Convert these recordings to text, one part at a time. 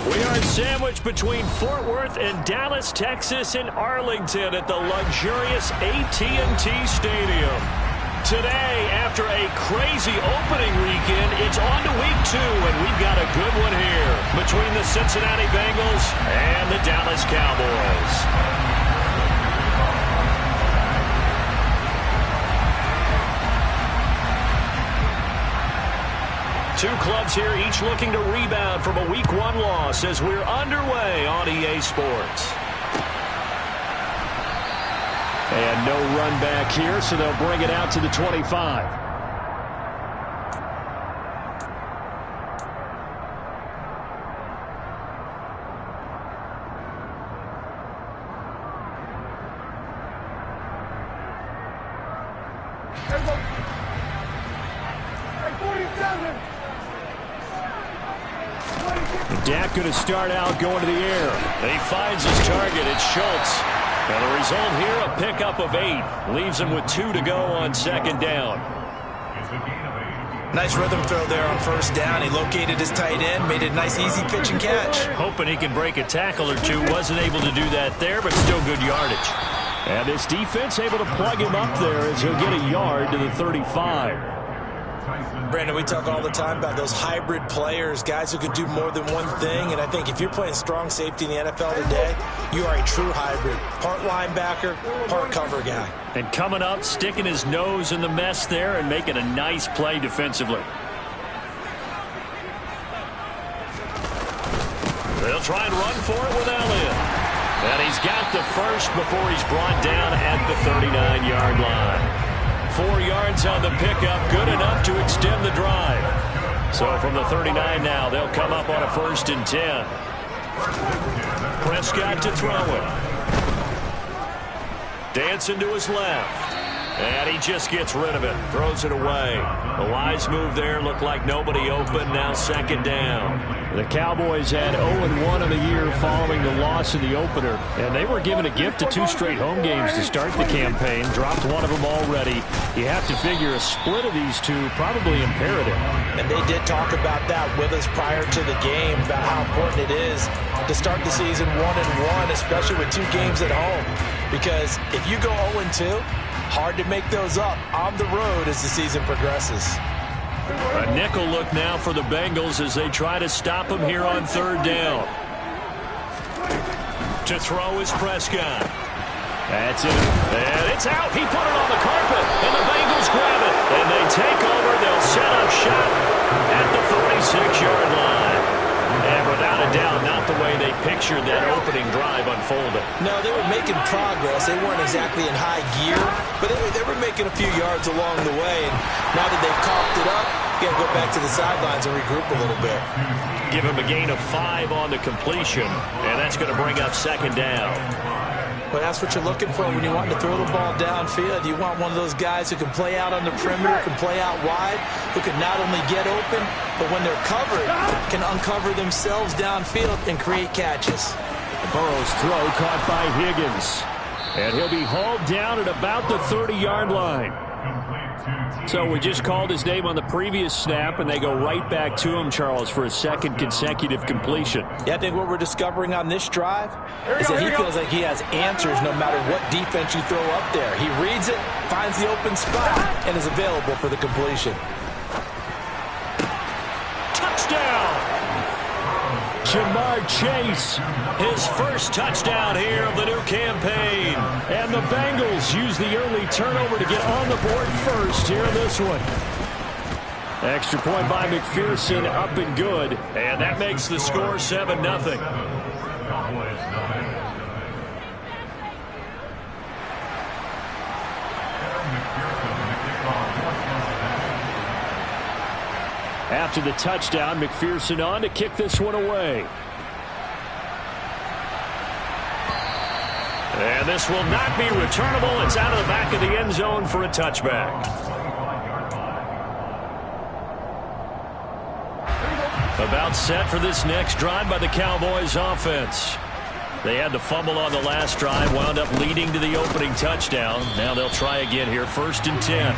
We are sandwiched between Fort Worth and Dallas, Texas, and Arlington at the luxurious AT&T Stadium. Today, after a crazy opening weekend, it's on to week 2, and we've got a good one here between the Cincinnati Bengals and the Dallas Cowboys. Two clubs here, each looking to rebound from a Week 1 loss as we're underway on EA Sports. And no run back here, so they'll bring it out to the 25. Dak going to start out going to the air. He finds his target. It's Schultz. And the result here, a pickup of 8. Leaves him with 2 to go on second down. Nice rhythm throw there on first down. He located his tight end, made a nice easy pitch and catch. Hoping he can break a tackle or two. Wasn't able to do that there, but still good yardage. And this defense able to plug him up there as he'll get a yard to the 35. Brandon, we talk all the time about those hybrid players, guys who can do more than one thing. And I think if you're playing strong safety in the NFL today, you are a true hybrid. Part linebacker, part cover guy. And coming up, sticking his nose in the mess there and making a nice play defensively. They'll try and run for it with Elliott. And he's got the first before he's brought down at the 39-yard line. 4 yards on the pickup, good enough to extend the drive. So from the 39 now, they'll come up on a 1st and 10. Prescott to throw it. Dancing to his left. And he just gets rid of it. Throws it away. A wise move there. Looked like nobody open. Now second down. The Cowboys had 0-1 on the year following the loss in the opener. And they were given a gift of 2 straight home games to start the campaign. Dropped one of them already. You have to figure a split of these two probably imperative. And they did talk about that with us prior to the game, about how important it is to start the season 1-1, especially with 2 games at home. Because if you go 0-2, hard to make those up on the road as the season progresses. A nickel look now for the Bengals as they try to stop him here on 3rd down. To throw is Prescott. That's it. And it's out. He put it on the carpet, and the Bengals grab it. And they take over. They'll set up shop at the 46-yard line. And without a doubt, not the way they pictured that opening drive unfolding. No, they were making progress. They weren't exactly in high gear, but they were making a few yards along the way. And now that they've coughed it up, you got to go back to the sidelines and regroup a little bit. Give him a gain of 5 on the completion, and that's going to bring up second down. Well, that's what you're looking for when you want to throw the ball downfield. You want one of those guys who can play out on the perimeter, can play out wide, who can not only get open, but when they're covered, can uncover themselves downfield and create catches. Burrow's throw caught by Higgins. And he'll be hauled down at about the 30-yard line. So we just called his name on the previous snap, and they go right back to him, Charles, for a 2nd consecutive completion. Yeah, I think what we're discovering on this drive is that he feels like he has answers no matter what defense you throw up there. He reads it, finds the open spot, and is available for the completion. Touchdown! Jamar Chase, his first touchdown here of the new campaign. And the Bengals use the early turnover to get on the board first here in this one. Extra point by McPherson, up and good. And that makes the score 7-0. After the touchdown, McPherson on to kick this one away. And this will not be returnable. It's out of the back of the end zone for a touchback. About set for this next drive by the Cowboys offense. They had the fumble on the last drive, wound up leading to the opening touchdown. Now they'll try again here, 1st and 10.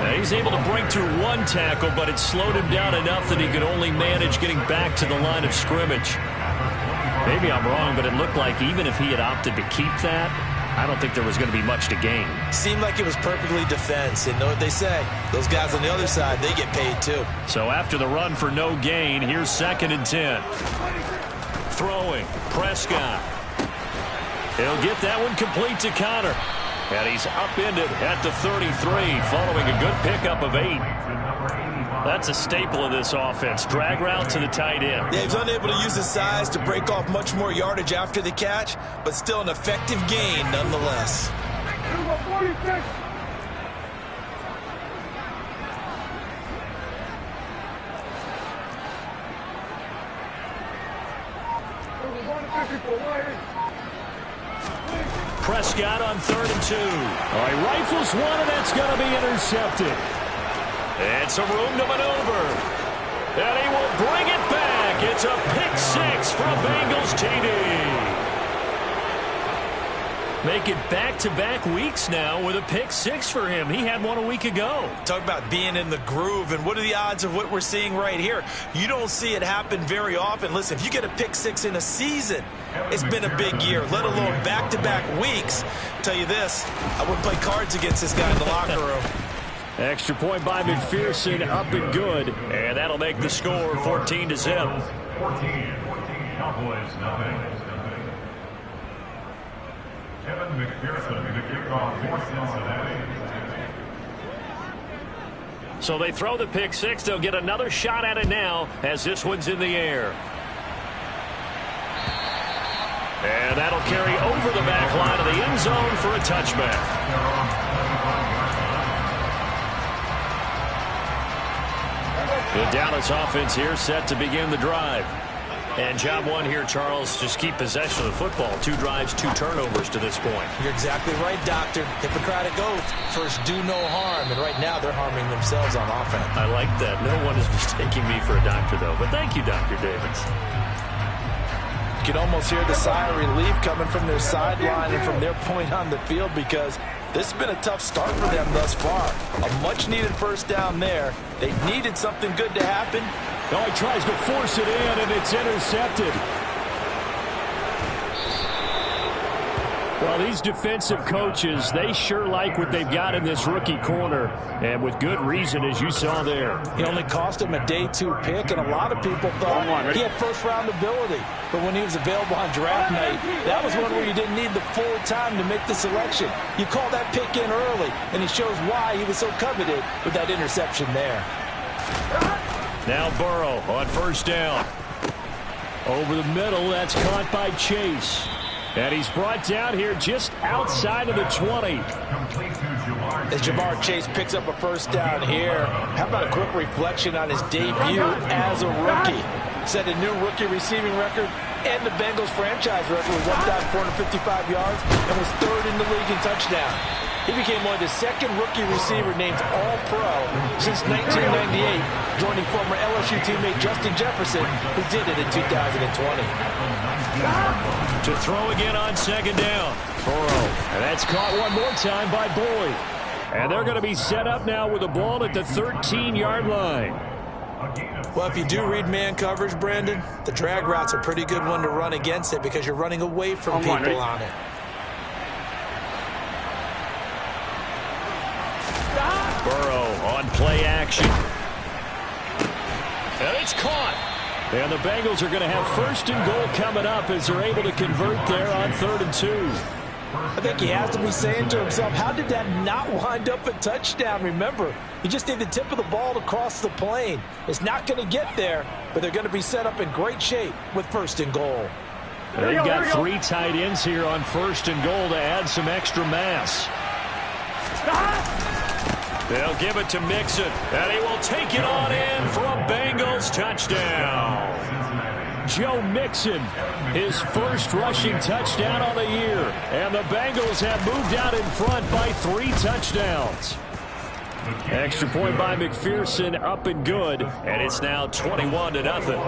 Now he's able to break through one tackle, but it slowed him down enough that he could only manage getting back to the line of scrimmage. Maybe I'm wrong, but it looked like even if he had opted to keep that, I don't think there was going to be much to gain. Seemed like it was perfectly defense. And know what they say, those guys on the other side, they get paid too. So after the run for no gain, here's 2nd and 10. Throwing, Prescott. He'll get that one complete to Connor. And he's upended at the 33 following a good pickup of 8. That's a staple of this offense. Drag route to the tight end. Yeah, he's unable to use his size to break off much more yardage after the catch, but still an effective gain nonetheless. Prescott on 3rd and 2. All right, rifles one, and that's going to be intercepted. And some room to maneuver. And he will bring it back. It's a pick 6 for a Bengals TD. Make it back-to-back weeks now with a pick 6 for him. He had one a week ago. Talk about being in the groove, and what are the odds of what we're seeing right here? You don't see it happen very often. Listen, if you get a pick 6 in a season, it's been a big year, let alone back-to-back weeks. I'll tell you this, I wouldn't play cards against this guy in the locker room. Extra point by McPherson, up and good. And that'll make the score 14-0. 14, Cowboys, nothing. Kevin McPherson, the kickoff for Cincinnati. So they throw the pick 6. They'll get another shot at it now as this one's in the air. And that'll carry over the back line of the end zone for a touchback. The Dallas offense here set to begin the drive. And job one here, Charles, just keep possession of the football. 2 drives, 2 turnovers to this point. You're exactly right, Doctor. Hippocratic oath. First, do no harm. And right now, they're harming themselves on offense. I like that. No one is mistaking me for a doctor, though. But thank you, Dr. Davis. You can almost hear the sigh of relief coming from their sideline and from their point on the field, because this has been a tough start for them thus far. A much-needed first down there. They needed something good to happen. Oh, he tries to force it in, and it's intercepted. Well, these defensive coaches, they sure like what they've got in this rookie corner, and with good reason, as you saw there. He only cost him a day 2 pick, and a lot of people thought he had first-round ability. But when he was available on draft night, that was one where you didn't need the full time to make the selection. You call that pick in early, and he shows why he was so coveted with that interception there. Now Burrow on first down. Over the middle, that's caught by Chase. And he's brought down here just outside of the 20. As Jamar Chase picks up a first down here, how about a quick reflection on his debut as a rookie? Set a new rookie receiving record and the Bengals franchise record with 1,455 yards and was 3rd in the league in touchdown. He became one of the 2nd rookie receiver named All-Pro since 1998, joining former LSU teammate Justin Jefferson, who did it in 2020. To throw again on 2nd down. Burrow. And that's caught one more time by Boyd. And they're going to be set up now with the ball at the 13-yard line. Well, if you do read man coverage, Brandon, the drag route's a pretty good one to run against it because you're running away from people on it. Burrow on play action. And it's caught. And the Bengals are going to have 1st and goal coming up as they're able to convert there on 3rd and 2. I think he has to be saying to himself, how did that not wind up a touchdown? Remember, he just need the tip of the ball to cross the plane. It's not going to get there, but they're going to be set up in great shape with 1st and goal. They've got 3 tight ends here on 1st and goal to add some extra mass. They'll give it to Mixon, and he will take it on in for a Bengals touchdown. Joe Mixon, his first rushing touchdown on the year. And the Bengals have moved out in front by 3 touchdowns. Extra point by McPherson, up and good. And it's now 21-0.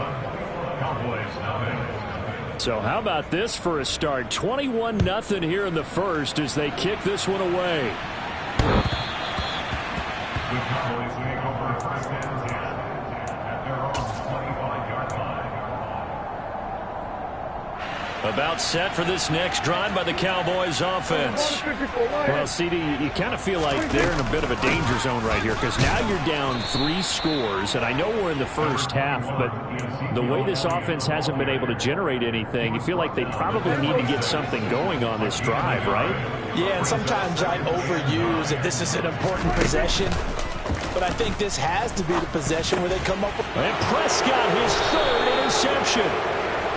So how about this for a start? 21-0 here in the first as they kick this one away. The Cowboys leading over 1st and 10 at their own 25-yard About set for this next drive by the Cowboys offense. Well, CD, you kind of feel like they're in a bit of a danger zone right here because now you're down 3 scores, and I know we're in the first half, but the way this offense hasn't been able to generate anything, you feel like they probably need to get something going on this drive, right? Yeah, and sometimes I overuse that this is an important possession, but I think this has to be the possession where they come up with... And Prescott, his 3rd interception.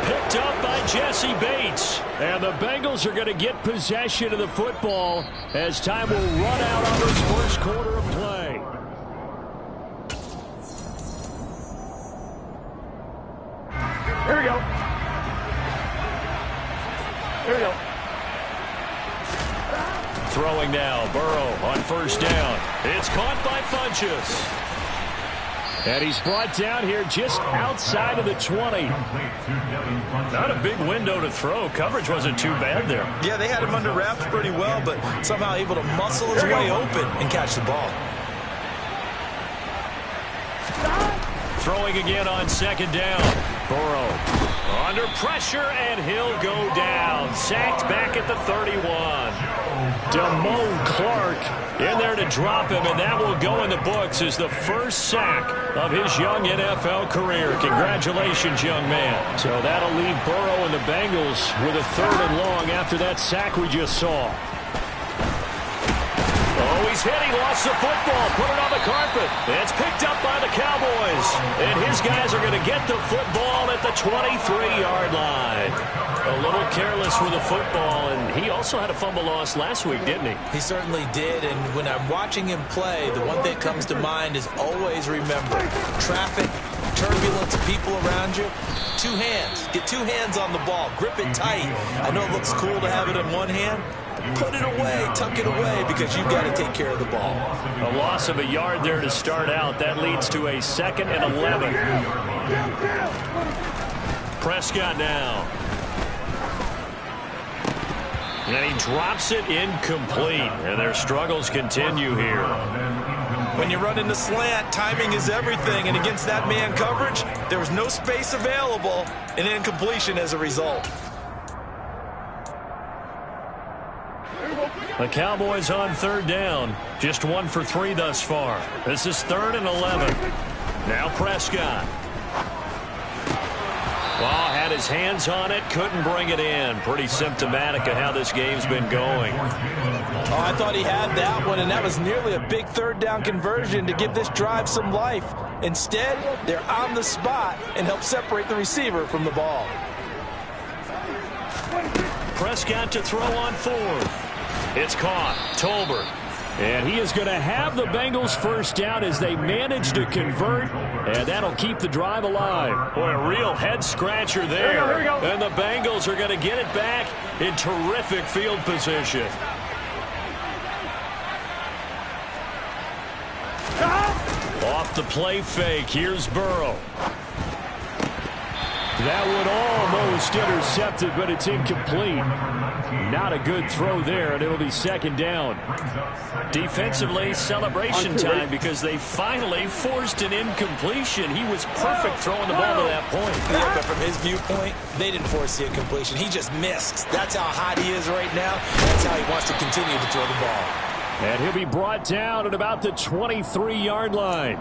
Picked up by Jesse Bates. And the Bengals are going to get possession of the football as time will run out on this first quarter of play. Here we go. Here we go. Throwing now, Burrow on first down. It's caught by Funchess. And he's brought down here just outside of the 20. Not a big window to throw. Coverage wasn't too bad there. Yeah, they had him under wraps pretty well, but somehow able to muscle his way open and catch the ball. Throwing again on second down. Burrow under pressure, and he'll go down. Sacked back at the 31. Damone Clark in there to drop him, and that will go in the books as the first sack of his young NFL career. Congratulations, young man. So that'll leave Burrow and the Bengals with a 3rd and long after that sack we just saw. Oh, he's hit. He lost the football. Put it on the carpet. It's picked up by the Cowboys. And his guys are going to get the football at the 23-yard line. A little careless with the football, and he also had a fumble loss last week, didn't he? He certainly did, and when I'm watching him play, the one thing that comes to mind is always remember, traffic, turbulence, people around you, 2 hands. Get 2 hands on the ball. Grip it tight. I know it looks cool to have it in one hand. Put it away, tuck it away, because you've got to take care of the ball. A loss of a yard there to start out. That leads to a 2nd and 11. Prescott now. And he drops it incomplete. And their struggles continue here. When you run in the slant, timing is everything. And against that man coverage, there was no space available, and incompletion as a result. The Cowboys on 3rd down. Just 1 for 3 thus far. This is 3rd and 11. Now Prescott. Well, had his hands on it, couldn't bring it in. Pretty symptomatic of how this game's been going. Oh, I thought he had that one, and that was nearly a big 3rd down conversion to give this drive some life. Instead, they're on the spot and help separate the receiver from the ball. Prescott to throw on 4th. It's caught. Tolbert. And he is going to have the Bengals first down as they manage to convert, and that'll keep the drive alive. Boy, a real head-scratcher there. Here we go. And the Bengals are going to get it back in terrific field position. Off the play fake, here's Burrow. That one almost intercepted, but it's incomplete. Not a good throw there, and it'll be 2nd down. Defensively, celebration time because they finally forced an incompletion. He was perfect throwing the ball to that point. Yeah, but from his viewpoint, they didn't force the incompletion. He just missed. That's how hot he is right now. That's how he wants to continue to throw the ball. And he'll be brought down at about the 23-yard line.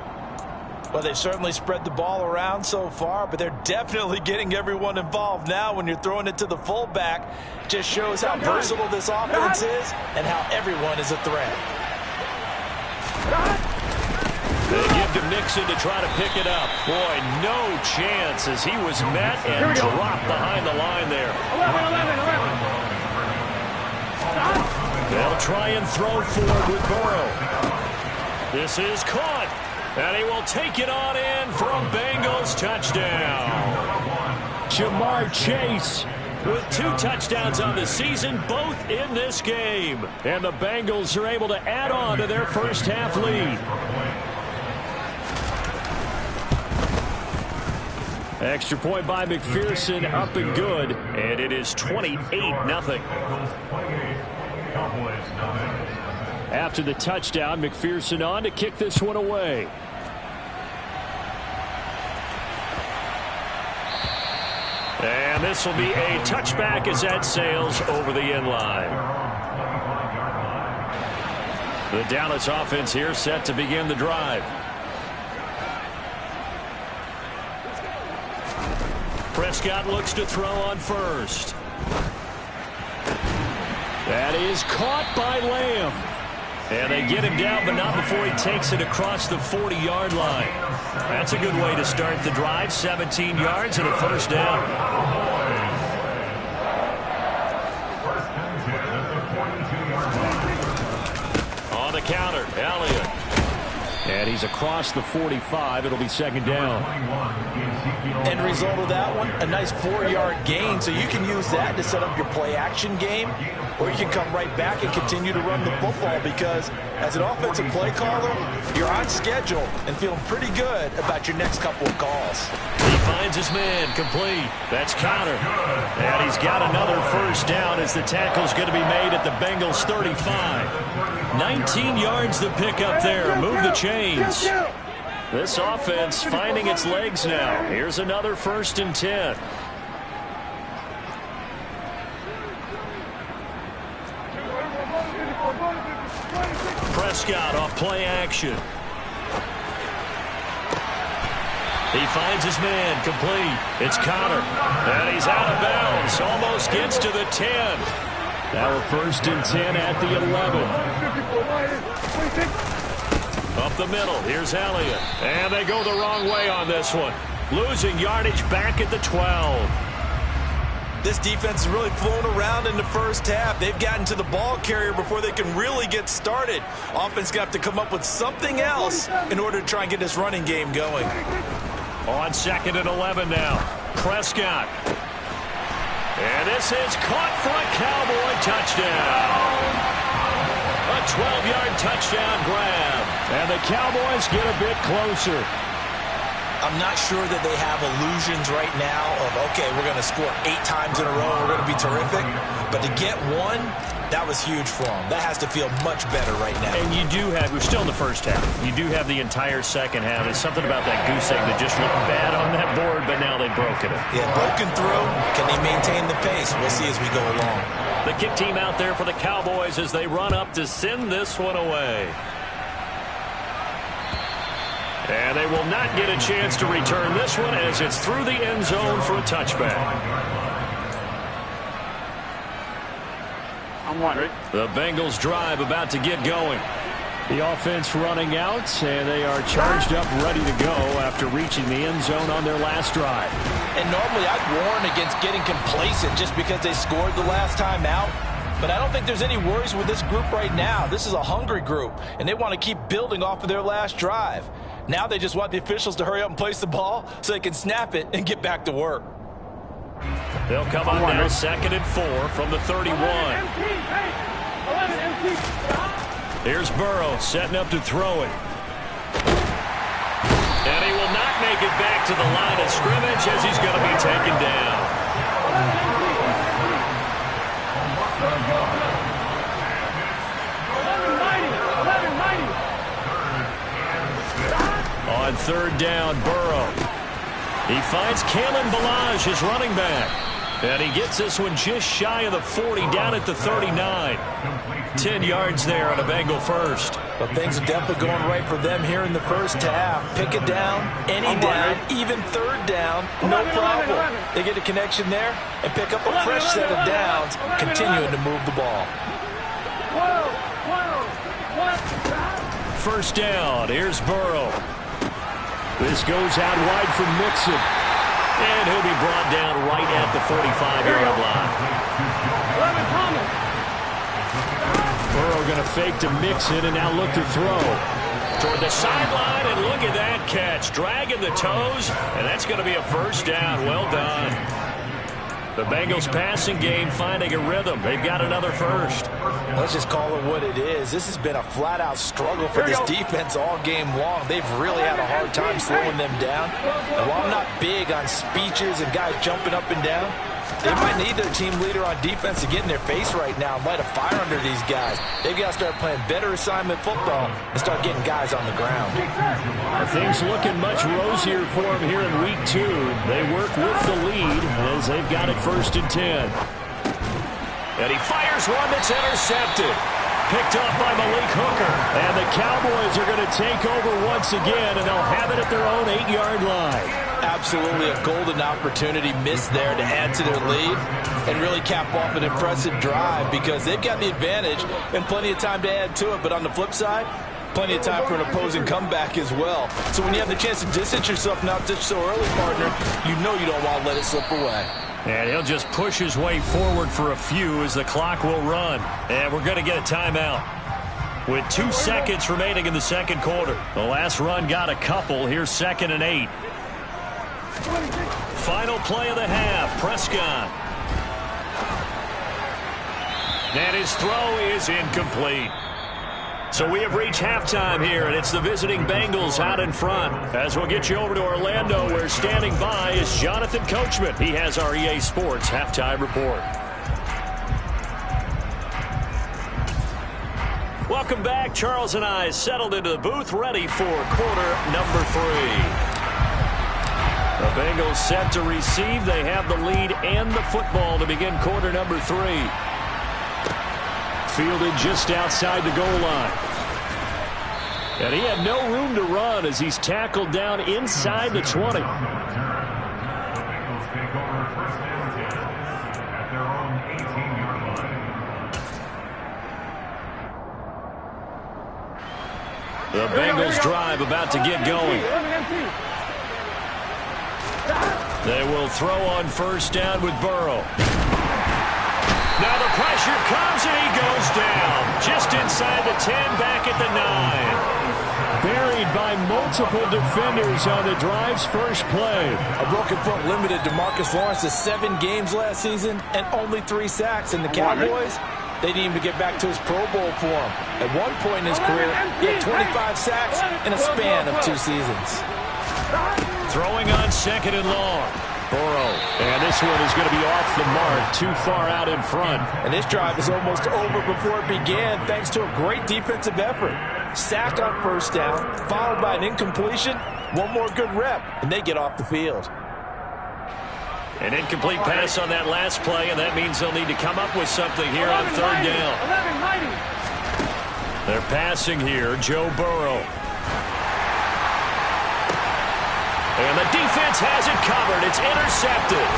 Well, they've certainly spread the ball around so far, but they're definitely getting everyone involved now when you're throwing it to the fullback. Just shows how versatile this offense is and how everyone is a threat. They give to Mixon to try to pick it up. Boy, no chance as he was met and dropped behind the line there. 11. They'll try and throw forward with Burrow. This is caught. And he will take it on in for a Bengals touchdown. Jamar Chase with 2 touchdowns on the season, both in this game. And the Bengals are able to add on to their first half lead. Extra point by McPherson, up and good. And it is 28-0. After the touchdown, McPherson on to kick this one away. And And this will be a touchback as that sails over the end line. The Dallas offense here set to begin the drive. Prescott looks to throw on first. That is caught by Lamb. And they get him down, but not before he takes it across the 40-yard line. That's a good way to start the drive. 17 yards and a first down. On the counter, Elliott. And he's across the 45. It'll be second down. End result of that one, a nice 4-yard gain. So you can use that to set up your play-action game, or you can come right back and continue to run the football, because as an offensive play caller, you're on schedule and feeling pretty good about your next couple of calls. He finds his man, complete. That's Connor. And he's got another first down as the tackle's going to be made at the Bengals 35. 19 yards the pick up there. Move the chains. This offense finding its legs now. Here's another 1st and 10. Prescott off play action. He finds his man, complete. It's Connor. And he's out of bounds. Almost gets to the 10. Now a 1st and 10 at the 11. Up the middle, here's Elliott. And they go the wrong way on this one. Losing yardage back at the 12. This defense is really flown around in the first half. They've gotten to the ball carrier before they can really get started. Offense got to come up with something else in order to try and get this running game going. On 2nd and 11 now. Prescott. And this is caught for a Cowboy touchdown. A 12-yard touchdown grab. And the Cowboys get a bit closer. I'm not sure that they have illusions right now of, okay, we're going to score 8 times in a row, we're going to be terrific. But to get one, that was huge for them. That has to feel much better right now. And you do have, we're still in the first half. You do have the entire second half. There's something about that goose egg that just looked bad on that board, but now they've broken it. Yeah, broken through. Can they maintain the pace? We'll see as we go along. The kick team out there for the Cowboys as they run up to send this one away. And they will not get a chance to return this one as it's through the end zone for a touchback. I'm wondering. The Bengals drive about to get going. The offense running out, and they are charged up, ready to go after reaching the end zone on their last drive. And normally I'd warn against getting complacent just because they scored the last time out. But I don't think there's any worries with this group right now. This is a hungry group, and they want to keep building off of their last drive. Now they just want the officials to hurry up and place the ball so they can snap it and get back to work. They'll come on now, 2nd and 4 from the 31. Here's Burrow setting up to throw it. And he will not make it back to the line of scrimmage as he's going to be taken down. On 3rd down, Burrow. He finds Kalen Ballage, his running back. And he gets this one just shy of the 40, down at the 39. 10 yards there on a Bengal first. But things are definitely going right for them here in the first half. Pick it down, any down, even 3rd down, no problem. They get a connection there and pick up a fresh set of downs, continuing to move the ball. 1st down, here's Burrow. This goes out wide for Mixon. And he'll be brought down right at the 45-yard line. Burrow going to fake to Mixon and now look to throw. Toward the sideline, and look at that catch. Dragging the toes, and that's going to be a 1st down. Well done. The Bengals passing game finding a rhythm. They've got another first. Let's just call it what it is. This has been a flat-out struggle for this defense all game long. They've really had a hard time slowing them down. And while I'm not big on speeches and guys jumping up and down, They might need their team leader on defense to get in their face right now and light a fire under these guys. They've got to start playing better assignment football and start getting guys on the ground. Things looking much rosier for them here in week 2. They work with the lead as they've got it 1st and 10. And he fires one that's intercepted. Picked up by Malik Hooker. And the Cowboys are going to take over once again, and they'll have it at their own 8-yard line. Absolutely a golden opportunity missed there to add to their lead and really cap off an impressive drive because they've got the advantage and plenty of time to add to it. But on the flip side, plenty of time for an opposing comeback as well. So when you have the chance to distance yourself not just so early, partner, you know you don't want to let it slip away. And he'll just push his way forward for a few as the clock will run. And we're going to get a timeout with 2 seconds remaining in the second quarter. The last run got a couple. Here's 2nd and 8. Final play of the half. Prescott. And his throw is incomplete. So we have reached halftime here, and it's the visiting Bengals out in front. As we'll get you over to Orlando, where standing by is Jonathan Coachman. He has our EA Sports halftime report. Welcome back. Charles and I settled into the booth, ready for quarter number 3. The Bengals set to receive. They have the lead and the football to begin quarter number 3. Fielded just outside the goal line. And he had no room to run as he's tackled down inside the 20. The Bengals drive about to get going. They will throw on 1st down with Burrow. Now the pressure comes and he goes down. Just inside the 10, back at the 9. Buried by multiple defenders on the drive's first play. A broken foot limited DeMarcus Lawrence to 7 games last season and only 3 sacks. And the Cowboys, they need him to get back to his Pro Bowl form. At one point in his career, he had 25 sacks in a span of 2 seasons. Throwing on 2nd and long. Burrow. And this one is going to be off the mark, too far out in front. And this drive is almost over before it began thanks to a great defensive effort. Sack on 1st down, followed by an incompletion. One more good rep, and they get off the field. An incomplete pass on that last play, and that means they'll need to come up with something here on 3rd down. They're passing here, Joe Burrow. And the defense has it covered. It's intercepted.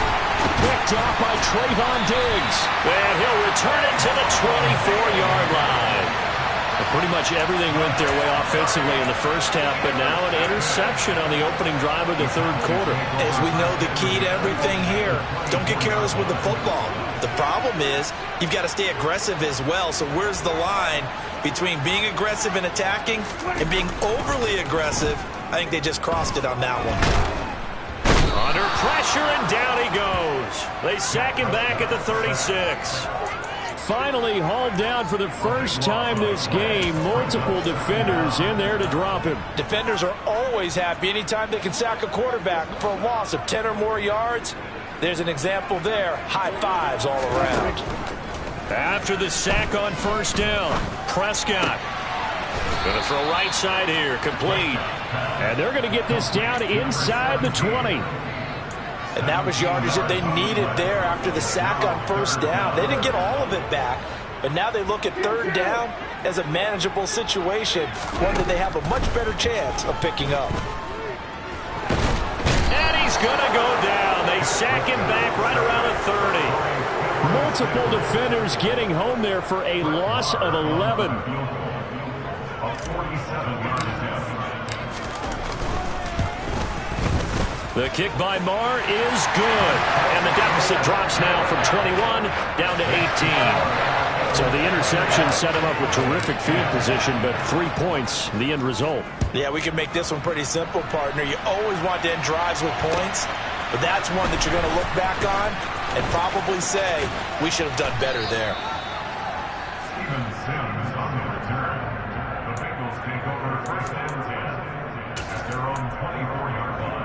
Picked off by Trayvon Diggs. And he'll return it to the 24-yard line. Well, pretty much everything went their way offensively in the first half, but now an interception on the opening drive of the 3rd quarter. As we know, the key to everything here, don't get careless with the football. The problem is you've got to stay aggressive as well. So where's the line between being aggressive and attacking and being overly aggressive? I think they just crossed it on that one. Under pressure, and down he goes. They sack him back at the 36. Finally hauled down for the first time this game. Multiple defenders in there to drop him. Defenders are always happy anytime they can sack a quarterback for a loss of 10 or more yards. There's an example there. High fives all around. After the sack on 1st down, Prescott going to throw right side here, complete. And they're going to get this down inside the 20. And that was yardage that they needed there after the sack on 1st down. They didn't get all of it back, but now they look at 3rd down as a manageable situation, one that they have a much better chance of picking up. And he's going to go down. They sack him back right around the 30. Multiple defenders getting home there for a loss of 11. The kick by Marr is good. And the deficit drops now from 21 down to 18. So the interception set him up with terrific field position, but 3 points, the end result. Yeah, we can make this one pretty simple, partner. You always want to end drives with points, but that's one that you're going to look back on and probably say, we should have done better there. Steven Sims on the return. The Bengals take over 1st and 10 at their own 24-yard line.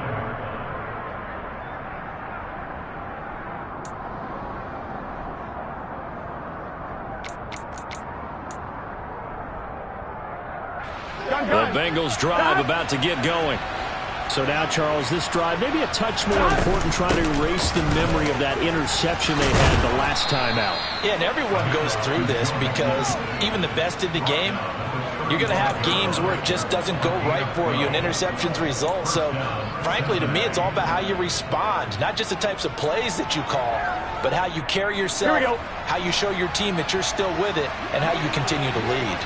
The Bengals drive about to get going. So now, Charles, this drive maybe a touch more important, trying to erase the memory of that interception they had the last time out. Yeah, and everyone goes through this because even the best in the game, you're going to have games where it just doesn't go right for you and interceptions result. So, frankly, to me, it's all about how you respond, not just the types of plays that you call, but how you carry yourself, how you show your team that you're still with it, and how you continue to lead.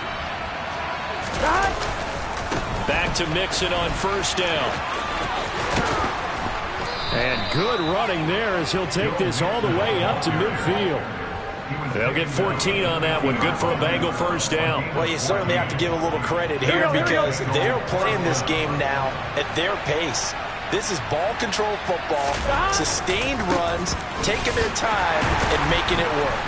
Back to Mixon on first down. And good running there as he'll take this all the way up to midfield. They'll get 14 on that one. Good for a Bengal first down. Well, you certainly have to give a little credit here because they're playing this game now at their pace. This is ball control football, sustained runs, taking their time and making it work.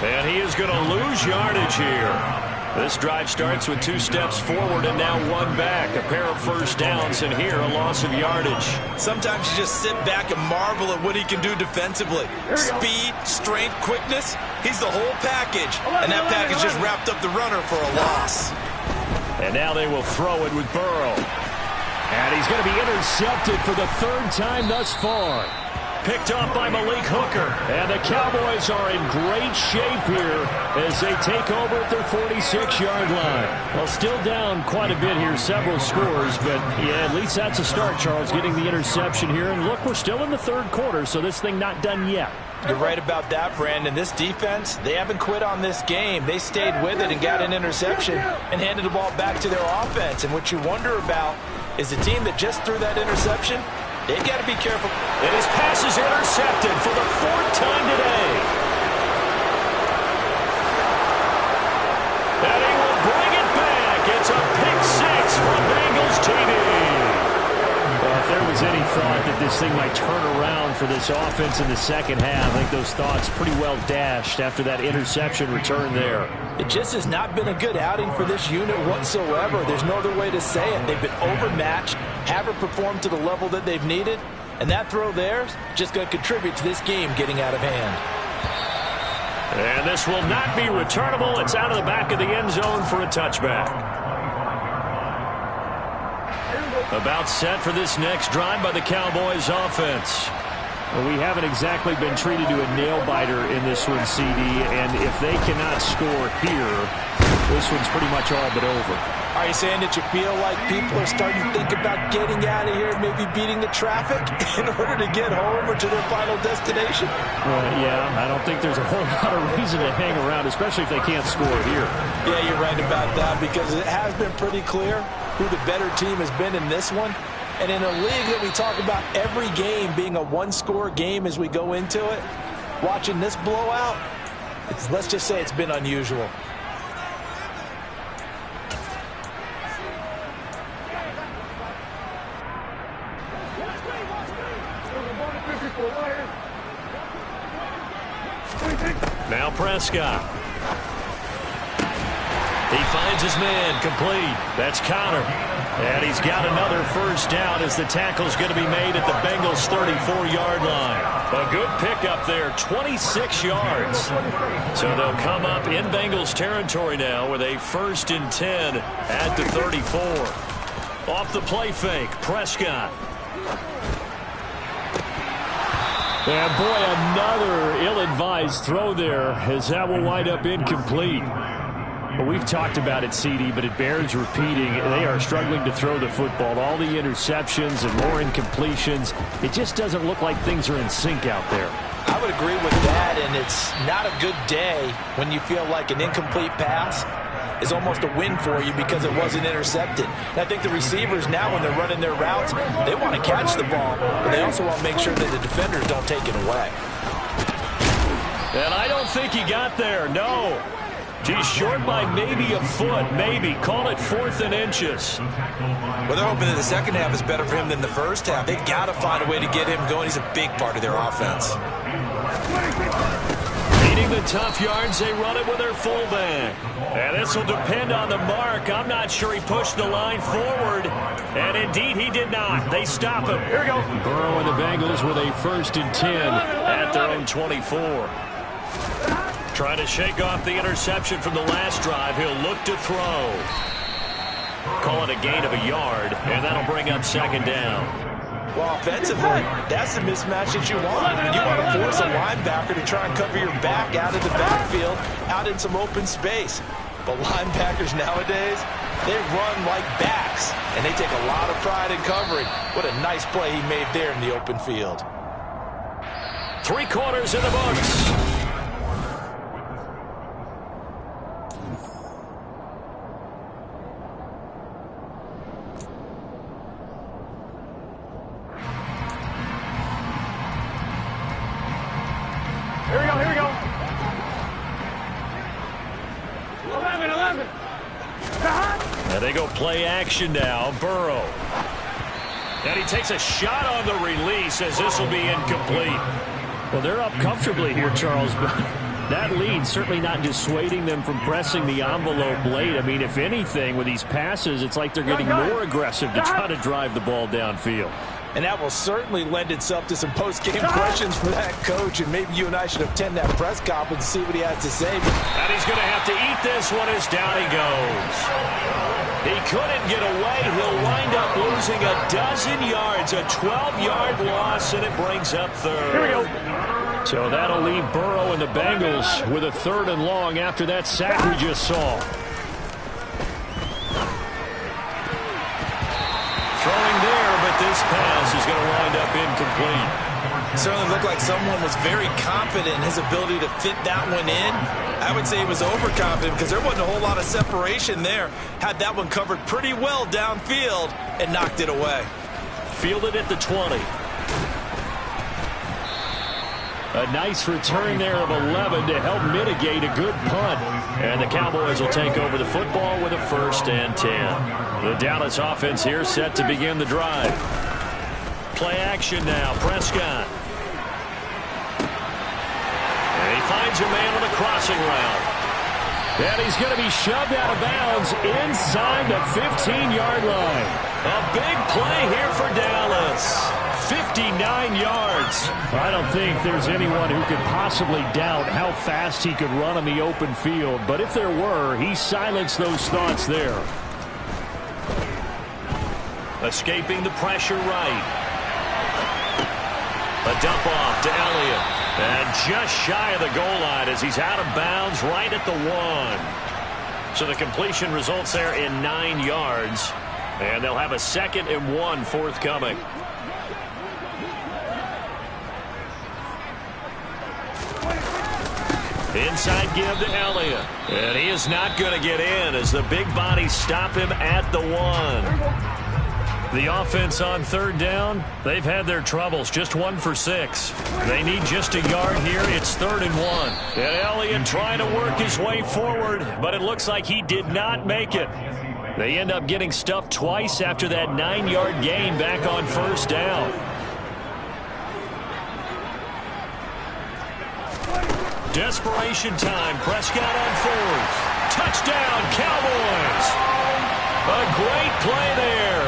And he is going to lose yardage here. This drive starts with 2 steps forward and now 1 back. A pair of first downs, and here a loss of yardage. Sometimes you just sit back and marvel at what he can do defensively. Speed, strength, quickness, he's the whole package. And that package just wrapped up the runner for a loss. And now they will throw it with Burrow. And he's going to be intercepted for the 3rd time thus far. Picked off by Malik Hooker. And the Cowboys are in great shape here as they take over at their 46-yard line. Well, still down quite a bit here, several scores, but yeah, at least that's a start, Charles, getting the interception here. And look, we're still in the 3rd quarter, so this thing not done yet. You're right about that, Brandon. This defense, they haven't quit on this game. They stayed with it and got an interception and handed the ball back to their offense. And what you wonder about is the team that just threw that interception, they got to be careful. And his pass is intercepted for the 4th time today. And he will bring it back. It's a pick 6 for Bengals TD. Well, if there was any thought that this thing might turn around for this offense in the second half, I think those thoughts pretty well dashed after that interception return there. It just has not been a good outing for this unit whatsoever. There's no other way to say it. They've been overmatched, haven't performed to the level that they've needed, and that throw there is just going to contribute to this game getting out of hand. And this will not be returnable. It's out of the back of the end zone for a touchback. About set for this next drive by the Cowboys offense. Well, we haven't exactly been treated to a nail-biter in this one, CD, and if they cannot score here, this one's pretty much all but over. Are you saying that you feel like people are starting to think about getting out of here, maybe beating the traffic in order to get home or to their final destination? Yeah, I don't think there's a whole lot of reason to hang around, especially if they can't score here. Yeah, you're right about that because it has been pretty clear who the better team has been in this one. And in a league that we talk about every game being a one-score game as we go into it, watching this blowout, let's just say it's been unusual. Now Prescott. He finds his man complete. That's Connor. And he's got another first down as the tackle's going to be made at the Bengals' 34-yard line. A good pickup there, 26 yards. So they'll come up in Bengals territory now with a 1st and 10 at the 34. Off the play fake, Prescott. And boy, another ill-advised throw there as that will wind up incomplete. Well, we've talked about it, CD, but it bears repeating. They are struggling to throw the football. All the interceptions and more incompletions. It just doesn't look like things are in sync out there. I would agree with that, and it's not a good day when you feel like an incomplete pass is almost a win for you because it wasn't intercepted. And I think the receivers now, when they're running their routes, they want to catch the ball, but they also want to make sure that the defenders don't take it away. And I don't think he got there, no. He's short by maybe a foot, maybe. Call it 4th and inches. Well, they're hoping that the second half is better for him than the first half. They've got to find a way to get him going. He's a big part of their offense. Needing the tough yards, they run it with their fullback. And this will depend on the mark. I'm not sure he pushed the line forward. And indeed, he did not. They stop him. Here we go. Burrow and the Bengals with a 1st and 10 at their own 24. Trying to shake off the interception from the last drive. He'll look to throw. Call it a gain of a yard, and that'll bring up second down. Well, offensively, that's the mismatch that you want. You want to force a linebacker to try and cover your back out of the backfield, out in some open space. But linebackers nowadays, they run like backs, and they take a lot of pride in covering. What a nice play he made there in the open field. 3 quarters in the books. Here we go, here we go. 11. And they go play action now. Burrow. And he takes a shot on the release as this will be incomplete. Well, they're up comfortably here, Charles, but that lead certainly not dissuading them from pressing the envelope late. I mean, if anything, with these passes, it's like they're getting more aggressive to try to drive the ball downfield. And that will certainly lend itself to some post-game questions for that coach, and maybe you and I should attend that press conference and see what he has to say. And he's going to have to eat this one as down he goes. He couldn't get away. He'll wind up losing a dozen yards, a 12-yard loss, and it brings up third. Here we go. So that'll leave Burrow and the Bengals with a 3rd and long after that sack we just saw. Throwing there, but this pass is going to wind up incomplete. Certainly looked like someone was very confident in his ability to fit that one in. I would say he was overconfident because there wasn't a whole lot of separation there. Had that one covered pretty well downfield and knocked it away. Fielded at the 20. A nice return there of 11 to help mitigate a good punt. And the Cowboys will take over the football with a 1st and 10. The Dallas offense here set to begin the drive. Play action now. Prescott. And he finds a man on the crossing route. And he's going to be shoved out of bounds inside the 15-yard line. A big play here for Dallas. 59 yards. I don't think there's anyone who could possibly doubt how fast he could run on the open field. But if there were, he silenced those thoughts there. Escaping the pressure right. A dump off to Elliott. And just shy of the goal line as he's out of bounds right at the 1. So the completion results there in 9 yards. And they'll have a 2nd and 1 forthcoming. Inside give to Elliott. And he is not going to get in as the big bodies stop him at the 1. The offense on 3rd down, they've had their troubles. Just 1 for 6. They need just a yard here. It's 3rd and 1. And Elliott trying to work his way forward, but it looks like he did not make it. They end up getting stuffed twice after that 9-yard gain back on 1st down. Desperation time. Prescott on 4th. Touchdown, Cowboys. A great play there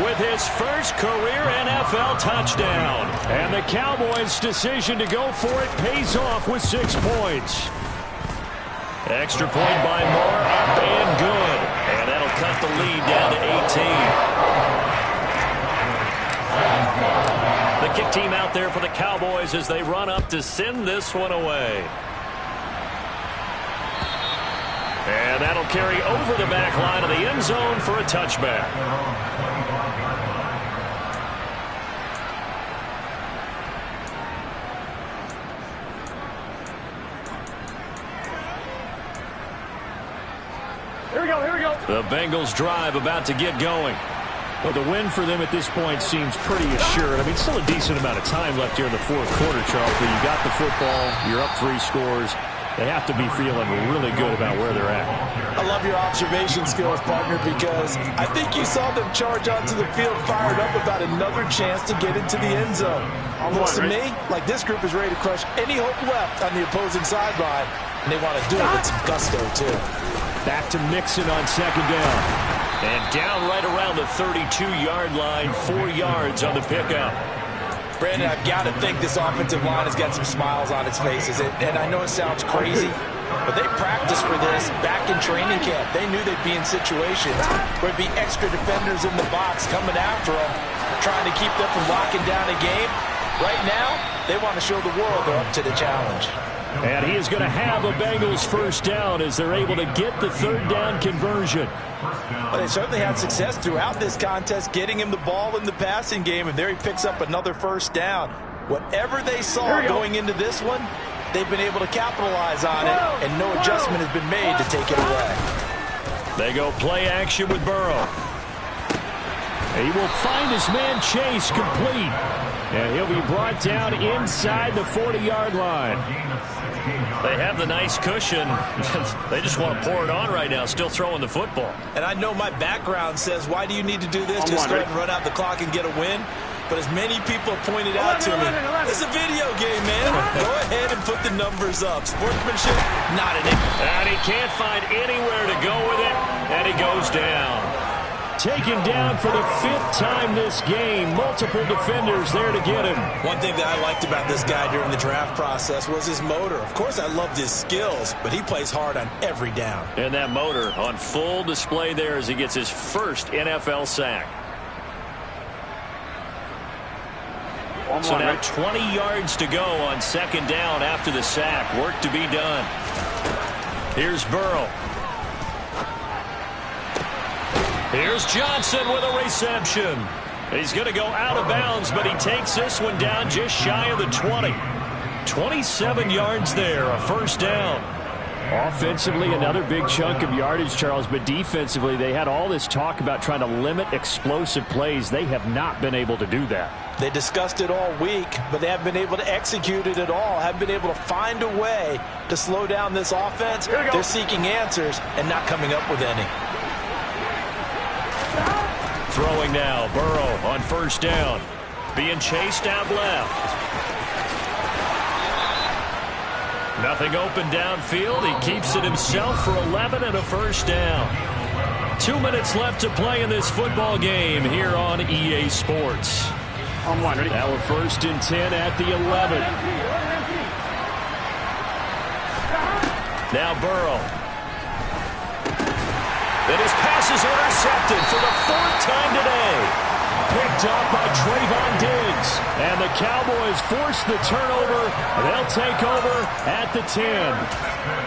with his first career NFL touchdown. And the Cowboys' decision to go for it pays off with 6 points. Extra point by Moore, up and good. And that'll cut the lead down to 18. The kick team out there for the Cowboys as they run up to send this one away. And that'll carry over the back line of the end zone for a touchback. Here we go, here we go. The Bengals drive about to get going. Well, the win for them at this point seems pretty assured. I mean, still a decent amount of time left here in the 4th quarter, Charles, but you got the football, you're up 3 scores. They have to be feeling really good about where they're at. I love your observation skills, partner, because I think you saw them charge onto the field fired up about another chance to get into the end zone. Looks to me like this group is ready to crush any hope left on the opposing sideline, and they want to do it with some gusto, too. Back to Mixon on 2nd down. And down right around the 32-yard line, 4 yards on the pickup. Brandon, I've got to think this offensive line has got some smiles on its faces. And I know it sounds crazy, but they practiced for this back in training camp. They knew they'd be in situations where there'd be extra defenders in the box coming after them, trying to keep them from locking down a game. Right now, they want to show the world they're up to the challenge. And he is going to have a Bengals first down as they're able to get the third down conversion. Well, they certainly had success throughout this contest, getting him the ball in the passing game, and there he picks up another first down. Whatever they saw going into this one, they've been able to capitalize on it, and no adjustment has been made to take it away. They go play action with Burrow. He will find his man Chase complete. And he'll be brought down inside the 40-yard line. They have the nice cushion. They just want to pour it on right now, still throwing the football. And I know my background says, why do you need to do this? Just go ahead and run out the clock and get a win. But as many people have pointed out to me, it's a video game, man. Go ahead and put the numbers up. Sportsmanship, not in it. And he can't find anywhere to go with it, and he goes down. Taken down for the 5th time this game. Multiple defenders there to get him. One thing that I liked about this guy during the draft process was his motor. Of course, I loved his skills, but he plays hard on every down. And that motor on full display there as he gets his first NFL sack. So now 20 yards to go on second down after the sack. Work to be done. Here's Burrow. Here's Johnson with a reception. He's going to go out of bounds, but he takes this one down just shy of the 20. 27 yards there, a first down. Offensively, another big chunk of yardage, Charles, but defensively, they had all this talk about trying to limit explosive plays. They have not been able to do that. They discussed it all week, but they haven't been able to execute it at all, haven't been able to find a way to slow down this offense. They're seeking answers and not coming up with any. Throwing now, Burrow on first down. Being chased out left. Nothing open downfield. He keeps it himself for 11 and a first down. 2 minutes left to play in this football game here on EA Sports. Now we're first and 10 at the 11. Now Burrow. And his passes are intercepted for the 4th time today. Picked up by Trayvon Diggs. And the Cowboys force the turnover. They'll take over at the 10.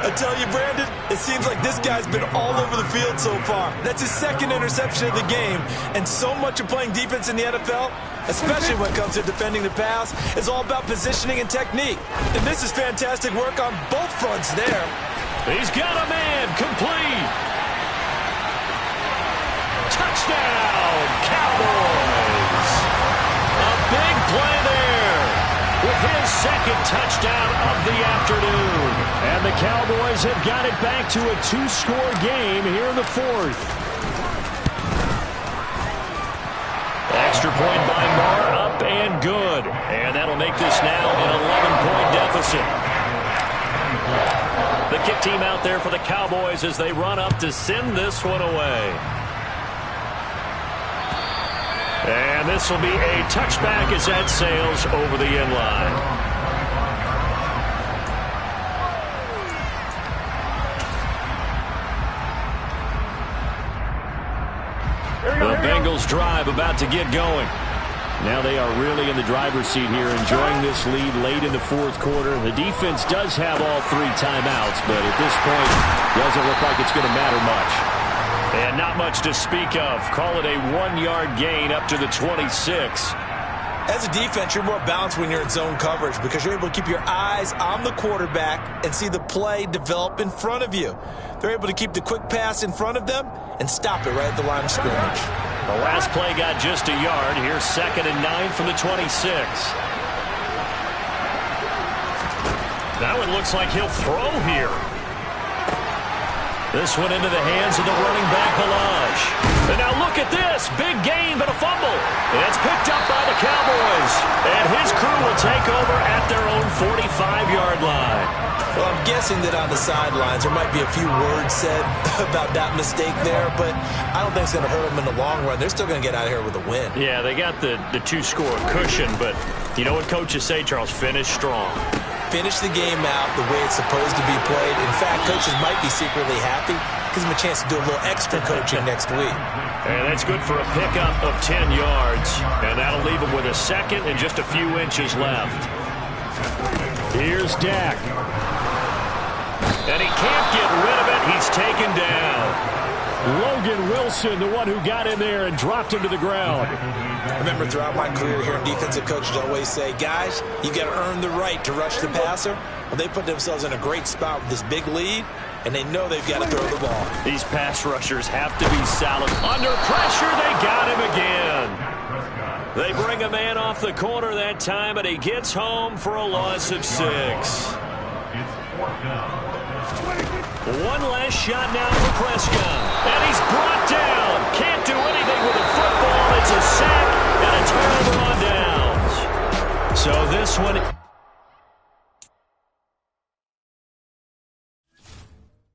I tell you, Brandon, it seems like this guy's been all over the field so far. That's his 2nd interception of the game. And so much of playing defense in the NFL, especially when it comes to defending the pass, is all about positioning and technique. And this is fantastic work on both fronts there. He's got a man complete. Touchdown, Cowboys! A big play there with his 2nd touchdown of the afternoon. And the Cowboys have got it back to a 2-score game here in the 4th. Extra point by Marr, up and good. And that'll make this now an 11-point deficit. The kick team out there for the Cowboys as they run up to send this one away. And this will be a touchback as that sails over the end line. The Bengals drive about to get going. Now they are really in the driver's seat here, enjoying this lead late in the 4th quarter. The defense does have all 3 timeouts, but at this point, doesn't look like it's going to matter much. And not much to speak of. Call it a 1-yard gain up to the 26. As a defense, you're more balanced when you're in zone coverage because you're able to keep your eyes on the quarterback and see the play develop in front of you. They're able to keep the quick pass in front of them and stop it right at the line of scrimmage. The last play got just a yard. Here's 2nd and 9 from the 26. That one looks like he'll throw here. This one into the hands of the running back, Balaj. And now look at this. Big gain, but a fumble. And it's picked up by the Cowboys. And his crew will take over at their own 45-yard line. Well, I'm guessing that on the sidelines there might be a few words said about that mistake there, but I don't think it's going to hurt them in the long run. They're still going to get out of here with a win. Yeah, they got the 2-score cushion, but You know what coaches say, Charles? Finish strong. Finish the game out the way it's supposed to be played. In fact, coaches might be secretly happy. Gives them a chance to do a little extra coaching next week. And that's good for a pickup of 10 yards. And that'll leave him with a second and just a few inches left. Here's Dak. And he can't get rid of it. He's taken down. Logan Wilson, the one who got in there and dropped him to the ground. I remember throughout my career here, defensive coaches always say, guys, you got to earn the right to rush the passer. Well, they put themselves in a great spot with this big lead, and they know they've got to throw the ball. These pass rushers have to be solid. Under pressure, they got him again. They bring a man off the corner that time, and he gets home for a loss of 6. One last shot now for Prescott. And he's brought down. Can't do anything with a football. It's a sack and a turnover on downs. So this one...